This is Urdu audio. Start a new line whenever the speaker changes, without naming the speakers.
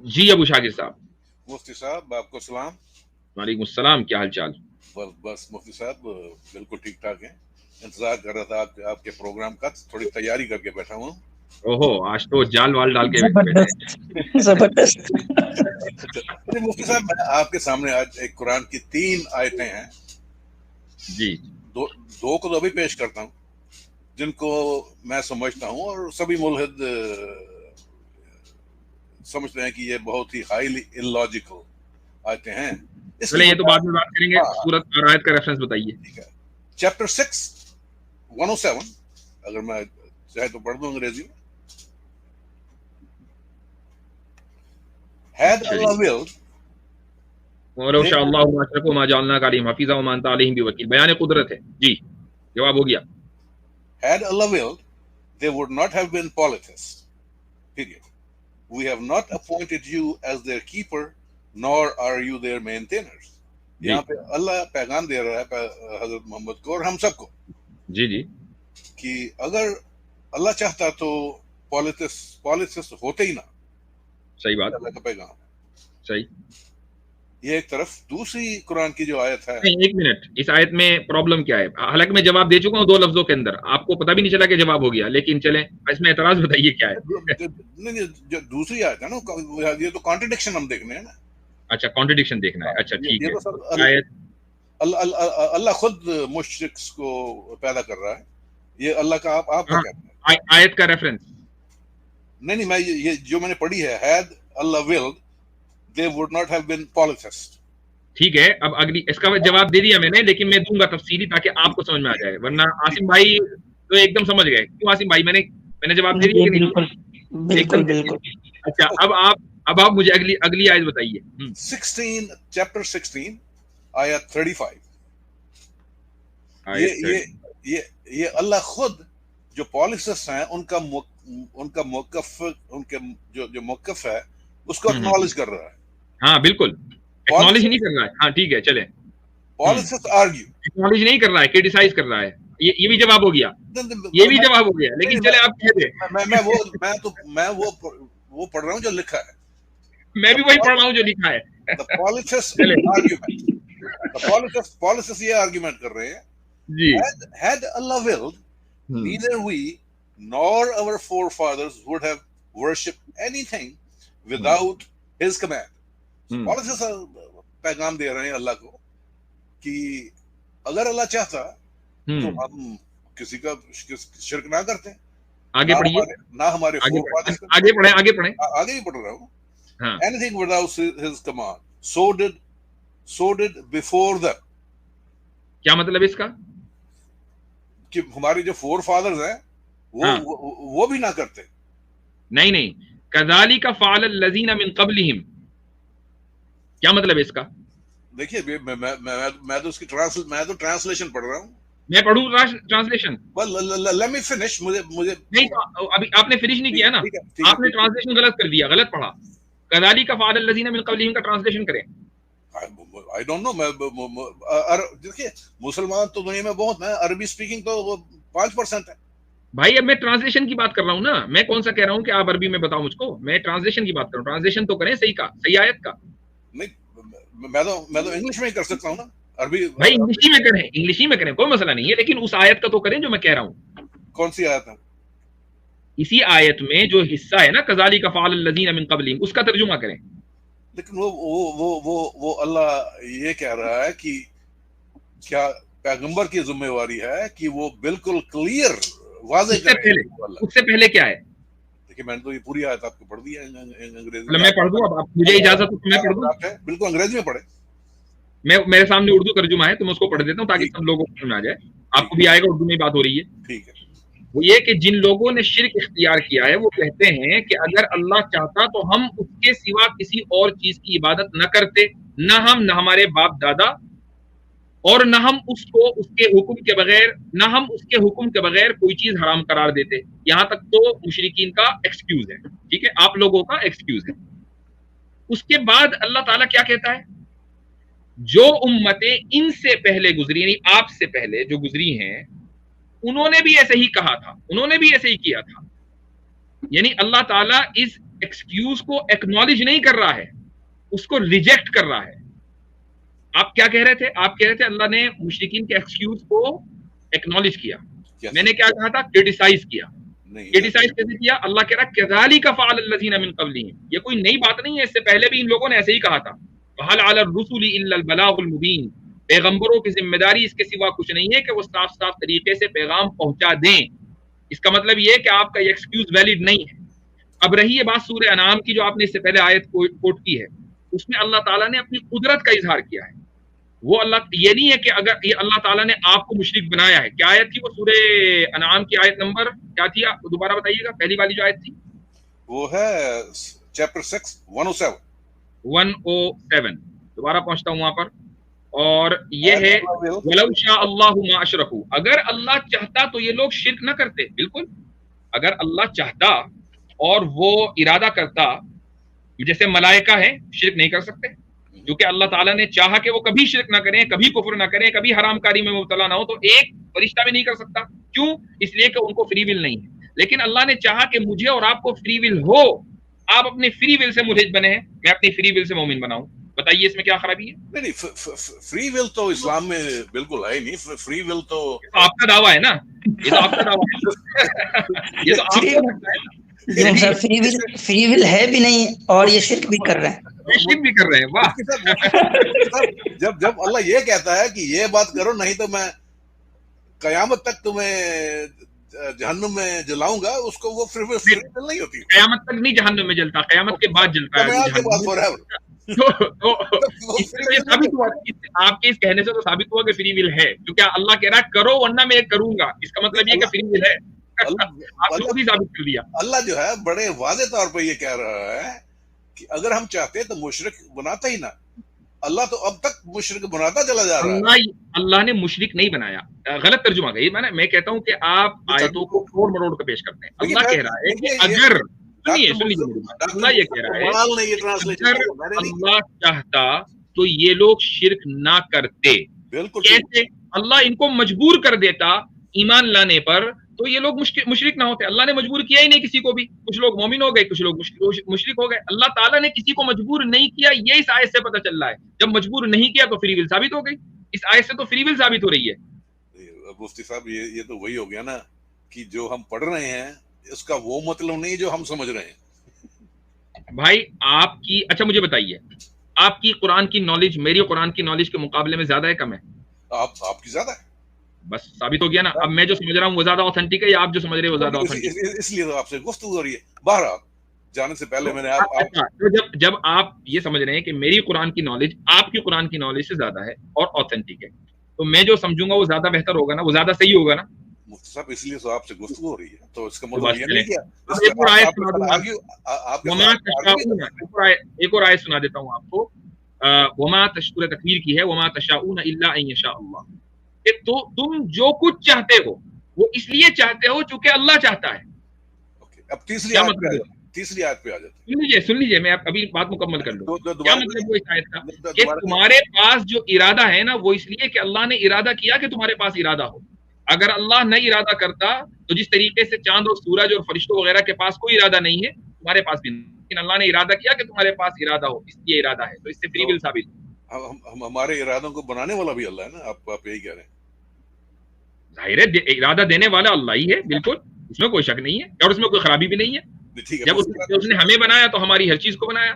جی ابو شاکر صاحب.
مفتی صاحب آپ کو سلام.
وعلیکم السلام, کیا حال چال؟
بس مفتی صاحب بالکل ٹھیک ٹھاک ہیں. انتظار کر رہا تھا آپ کے پروگرام کا, تھوڑی تیاری کر کے بیٹھا ہوں.
اوہو, آج تو جال وال ڈال کے بیٹھے ہیں.
زبردست زبردست.
مفتی صاحب میں آپ کے سامنے آج ایک قرآن کی 3 آیتیں ہیں.
جی.
دو کو تو ابھی پیش کرتا ہوں جن کو میں سمجھتا ہوں اور سبھی ملحد سمجھتے ہیں کہ یہ بہت ہی ہائیلی illogical آیتیں ہیں.
چلے یہ تو بعد میں بات کریں گے, سورت اور آیت کا ریفرنس بتائیے.
ٹھیک ہے. چیپٹر 6 107, اگر میں چاہے تو پڑھ دوں انگریزی میں. Had Allah willed,
وَلَوْ شَاءَ اللَّهُ مَا أَشْرَكُوا وَمَا جَعَلْنَاكَ عَلَيْهِمْ حَفِيظًا وَمَا أَنْتَ عَلَيْهِمْ بِوَكِيلٍ. بیان قدرت ہے. جی جواب ہو گیا.
had Allah willed, they would not have been polytheists. Period. We have not appointed you as their keeper, nor are you their maintainers. یہاں پہ اللہ پیغام دے رہا ہے حضرت محمد کو اور ہم سب کو.
جی جی.
کہ اگر اللہ چاہتا تو پالیتھسٹ ہوتے ہی نہ.
صحیح بات.
اللہ کا پیغام.
صحیح.
یہ ایک طرف. دوسری قرآن کی جو آیت ہے.
ایک منٹ, اس آیت میں پرابلم کیا ہے؟ حالانکہ میں جواب دے چکا ہوں 2 لفظوں کے اندر, آپ کو پتہ بھی نہیں چلا کہ جواب ہو گیا, لیکن چلیں اس میں اعتراض بتائیے کیا ہے.
نہیں, جو دوسری آیت ہے نا, یہ تو کانٹرڈکشن ہم دیکھنے ہیں نا.
اچھا, کانٹرڈکشن دیکھنا ہے. اچھا ٹھیک
ہے. اللہ خود مشرکس کو پیدا کر رہا ہے. یہ اللہ کا آپ کا کہتے ہیں.
آیت کا ریفرنس
نہیں, میں یہ جو میں نے پڑھی ہے, had Allah willed they would not have been polytheists.
ٹھیک ہے. اب اگلی اس کا جواب دے دیا میں نے, لیکن میں دوں گا تفصیلی تاکہ آپ کو سمجھ میں آ جائے, ورنہ عاصم بھائی تو ایک دم سمجھ گئے. کیوں عاصم بھائی, میں نے جواب دے دیا کہ نہیں؟
بالکل بالکل.
اچھا, اب آپ مجھے اگلی آیت بتائیے.
16 چیپٹر 16 آیت 35. یہ اللہ خود جو پالیسسٹ ہیں ان کا موقف, ان کے جو موقف ہے اس کو اکنالج کر رہا ہے.
ہاں بالکل, اکنالج نہیں کر رہا ہے. ہاں ٹھیک ہے, چلیں.
پالیسسٹ آرگیو,
اکنالج نہیں کر رہا ہے, کرٹیسائز کر رہا ہے. یہ بھی جواب ہو گیا, یہ بھی جواب ہو گیا, لیکن چلے آپ کہہ دیں.
میں وہ پڑھ رہا ہوں جو لکھا ہے.
میں بھی وہی پڑھ رہا ہوں جو لکھا ہے.
پالیسسٹ یہ آرگیومنٹ کر رہے ہیں. Had Allah willed, neither we nor our forefathers would have worshipped anything without His command. Polytheists پیغام دے رہے ہیں اللہ کو کہ اگر اللہ چاہتا تو ہم کسی کا شرک نہ کرتے.
آگے پڑھیے.
نہ ہمارے
آگے پڑھیں.
آگے بھی پڑھ رہا ہوں. Anything without His command, so did before them.
کیا مطلب اس کا؟
کہ ہمارے جو فور فادرز ہیں وہ بھی نہ کرتے.
نہیں, کذالک فعل الذین من قبلہم. کیا مطلب اس کا؟
دیکھیے میں تو اس کی ٹرانسلیشن پڑھ رہا ہوں.
میں پڑھوں ٹرانسلیشن؟
let me finish. مجھے
نہیں, ابھی آپ نے فنش نہیں کیا نا, آپ نے ٹرانسلیشن غلط کر دیا, غلط پڑھا. کذالک فعل الذین من قبلہم کا ٹرانسلیشن کریں.
I don't know. دیکھیے مسلمان تو دنیا میں بہت ہیں, عربی اسپیکنگ تو 5% ہے.
بھائی اب میں ٹرانسلیشن کی بات کر رہا ہوں نا, میں کون سا کہہ رہا ہوں کہ آپ عربی میں بتاؤ مجھ کو, میں ٹرانسلیشن کی بات کر رہا ہوں. ٹرانسلیشن تو کریں صحیح کا, صحیح آیت کا.
نہیں, میں تو انگلش میں ہی کر سکتا ہوں نا. عربی
بھائی انگلش میں کریں, کوئی مسئلہ نہیں ہے, لیکن اس آیت کا تو کریں جو میں کہہ رہا ہوں.
کون سی آیت ہے؟
اسی آیت میں جو حصہ ہے نا کذالک فعل الذین من قبلہم, اس کا ترجمہ کریں.
لیکن وہ اللہ یہ کہہ رہا ہے کہ کیا پیغمبر کی ذمہ داری ہے کہ وہ بالکل کلیئر واضح کرے.
اس سے پہلے کیا ہے؟
دیکھیے میں نے تو یہ پوری آیت آپ کو پڑھ دی ہے انگریزی
میں. میں پڑھ دوں, اب آپ مجھے اجازت تو میں پڑھ دوں.
بالکل انگریزی میں پڑھے.
میرے سامنے اردو ترجمہ ہے تو میں اس کو پڑھ دیتا ہوں تاکہ سب لوگوں کو سمجھ آ جائے. آپ کو بھی آئے گا, اردو میں بات ہو رہی ہے.
ٹھیک ہے.
وہ یہ کہ جن لوگوں نے شرک اختیار کیا ہے وہ کہتے ہیں کہ اگر اللہ چاہتا تو ہم اس کے سوا کسی اور چیز کی عبادت نہ کرتے, نہ ہم نہ ہمارے باپ دادا, اور نہ ہم اس کو اس کے حکم کے بغیر کوئی چیز حرام قرار دیتے. یہاں تک تو مشرکین کا ایکسکیوز ہے, ٹھیک ہے, آپ لوگوں کا ایکسکیوز ہے. اس کے بعد اللہ تعالیٰ کیا کہتا ہے؟ جو امتیں ان سے پہلے گزری, یعنی آپ سے پہلے جو گزری ہیں, انہوں نے بھی ایسے ہی کہا تھا, انہوں نے بھی ایسے ہی کیا تھا. یعنی اللہ تعالیٰ از ایکسکیوز کو ایکنالج نہیں کر رہا ہے, اس کو ریجیکٹ کر رہا ہے. آپ کیا کہہ رہے تھے؟ آپ کہہ رہے تھے اللہ نے مشرکین کے ایکسکیوز کو ایکنالج کیا. میں نے کیا کہا تھا؟ کرٹیسائز کیا. کرٹیسائز کیسے کیا؟ اللہ کہہ رہا کذالک فعل الذین من قبلہم. یہ کوئی نئی بات نہیں ہے, اس سے پہلے بھی ان لوگوں نے ایسے ہی کہا تھا. وَهَلْ عَلَى الرُّسُلِ إِلَّا الْبَلَاغُ الْمُبِينُ. پیغمبروں کی ذمہ داری اس کے سوا کچھ نہیں ہے کہ وہ صاف صاف طریقے سے پیغام پہنچا دیں. اس کا مطلب یہ ہے کہ آپ کا یہ ایکسکیوز ویلڈ نہیں ہے. اب رہی یہ بات سورہ انعام کی جو آپ نے اس سے پہلے آیت کوٹ کی ہے, اس میں اللہ تعالیٰ نے اپنی قدرت کا اظہار کیا ہے. وہ اللہ, یہ نہیں ہے کہ اگر یہ اللہ تعالیٰ نے آپ کو مشرک بنایا ہے. کیا آیت تھی وہ؟ سورہ انعام کی آیت نمبر کیا تھی؟ آپ دوبارہ بتائیے گا, پہلی والی جو آیت تھی
وہ ہے چیپٹر 6
107. دوبارہ پہنچتا ہوں وہاں پر, اور یہ ہے وَلَوْ شَاءَ اللَّهُ مَا أَشْرَكُوا. اگر اللہ چاہتا تو یہ لوگ شرک نہ کرتے. بالکل, اگر اللہ چاہتا اور وہ ارادہ کرتا, جیسے ملائکہ ہے شرک نہیں کر سکتے, کیونکہ اللہ تعالیٰ نے چاہا کہ وہ کبھی شرک نہ کریں, کبھی کفر نہ کریں, کبھی حرام کاری میں مبتلا نہ ہو, تو ایک فرشتہ بھی نہیں کر سکتا. کیوں؟ اس لیے کہ ان کو فری ول نہیں ہے. لیکن اللہ نے چاہا کہ مجھے اور آپ کو فری ول ہو, آپ اپنے فری ول سے ملحد بنے ہیں, میں اپنی فری ول سے مومن بناؤں. بتائیے اس میں کیا خرابی ہے؟
نہیں, فری ول تو اسلام میں بالکل ہے نہیں. فری ول تو
آپ کا دعویٰ ہے نا, یہ تو آپ کا دعویٰ ہے, یہ تو آپ کا
فری ول ہے بھی نہیں اور یہ شرک بھی کر رہے ہیں.
شرک بھی کر رہے ہیں. واہ.
جب اللہ یہ کہتا ہے کہ یہ بات کرو نہیں تو میں قیامت تک تمہیں جہنم میں جلاؤں گا, اس کو وہ فری ول نہیں ہوتی.
قیامت تک نہیں جہنم میں جلتا, قیامت کے بعد جلتا ہے. آپ کے اس کہنے سے تو ثابت ہوا کہ فری ول ہے, کیونکہ اللہ کہہ رہا ہے کرو ورنہ میں کروں گا. اس کا مطلب یہ کہ فری ول ہے. آپ نے بھی ثابت کر دیا.
اللہ جو ہے بڑے واضح طور پہ یہ کہہ رہا ہے کہ اگر ہم چاہتے تو مشرک بناتا ہی نہ. اللہ تو اب تک مشرک بناتا چلا جا رہا ہے.
اللہ نے مشرک نہیں بنایا, غلط ترجمہ گئی. میں کہتا ہوں کہ آپ آیتوں کو توڑ مروڑ کر پیش کرتے ہیں. اللہ کہہ رہا ہے کہ اگر اللہ یہ کہہ رہا ہے اگر اللہ چاہتا تو یہ لوگ شرک نہ کرتے. کیسے؟ اللہ ان کو مجبور کر دیتا ایمان لانے پر تو یہ لوگ مشرک نہ ہوتے. اللہ نے مجبور کیا ہی نہیں کسی کو بھی. کچھ لوگ مومن ہو گئے, کچھ لوگ مشرک ہو گئے. اللہ تعالیٰ نے کسی کو مجبور نہیں کیا, یہ اس آیت سے پتہ چل رہا ہے. جب مجبور نہیں کیا تو فری ول ثابت ہو گئی. اس آیت سے تو فری ول ثابت ہو رہی ہے.
مفتی صاحب یہ تو وہی ہو گیا نا کہ جو ہم پڑھ رہے ہیں اس کا وہ مطلب نہیں جو ہم سمجھ رہے ہیں.
بھائی آپ کی, اچھا مجھے بتائیے, آپ کی قرآن کی نالج میری قرآن کی نالج کے مقابلے میں زیادہ ہے کم ہے؟
آپ کی زیادہ ہے. بس
ثابت ہو گیا نا. اب میں جو سمجھ رہا ہوں وہ زیادہ اوتھینٹک ہے یا آپ جو سمجھ رہے ہیں وہ زیادہ اوتھینٹک ہے؟
اس لیے تو آپ سے گفتگو ہو رہی ہے. بہرحال جانے سے پہلے میں نے
جب آپ یہ سمجھ رہے ہیں کہ میری قرآن کی نالج آپ کی قرآن کی نالج سے زیادہ ہے اور اوتھینٹک ہے, تو میں جو سمجھوں گا وہ زیادہ بہتر ہوگا نا, وہ زیادہ صحیح ہوگا نا.
مفتی صاحب اس لیے تو آپ سے گفتگو ہو رہی ہے, تو اس کا مطلب یہ نہیں کیا.
ایک اور آیت سنا دیتا ہوں آپ کو, وما تشکر تکبیر کی ہے, وما تشاؤون الا ان یشاء اللہ. کہ تو تم جو کچھ چاہتے ہو وہ اس لیے چاہتے ہو چونکہ اللہ چاہتا ہے.
اب تیسری آیت پہ آ جاتے.
سن لیجیے میں ابھی بات مکمل کر لوں. کیا مطلب وہ اس آیت کا کہ تمہارے پاس جو ارادہ ہے نا وہ اس لیے کہ اللہ نے ارادہ کیا کہ تمہارے پاس ارادہ ہو. اگر اللہ نہ ارادہ کرتا تو جس طریقے سے چاند اور سورج اور فرشتوں وغیرہ کے پاس کوئی ارادہ نہیں ہے, تمہارے پاس بھی نہیں, لیکن اللہ نے ارادہ کیا کہ تمہارے پاس ارادہ ہو, اس لیے ارادہ ہے, تو اس سے فری ول ثابت.
ہمارے ارادوں کو بنانے والا بھی اللہ ہے نا, آپ یہی کہہ رہے ہیں. ظاہر
ہے ارادہ دینے والا اللہ ہی ہے, بالکل, اس میں کوئی شک نہیں ہے اور اس میں کوئی خرابی بھی نہیں ہے. جب اس نے ہمیں بنایا تو ہماری ہر چیز کو بنایا.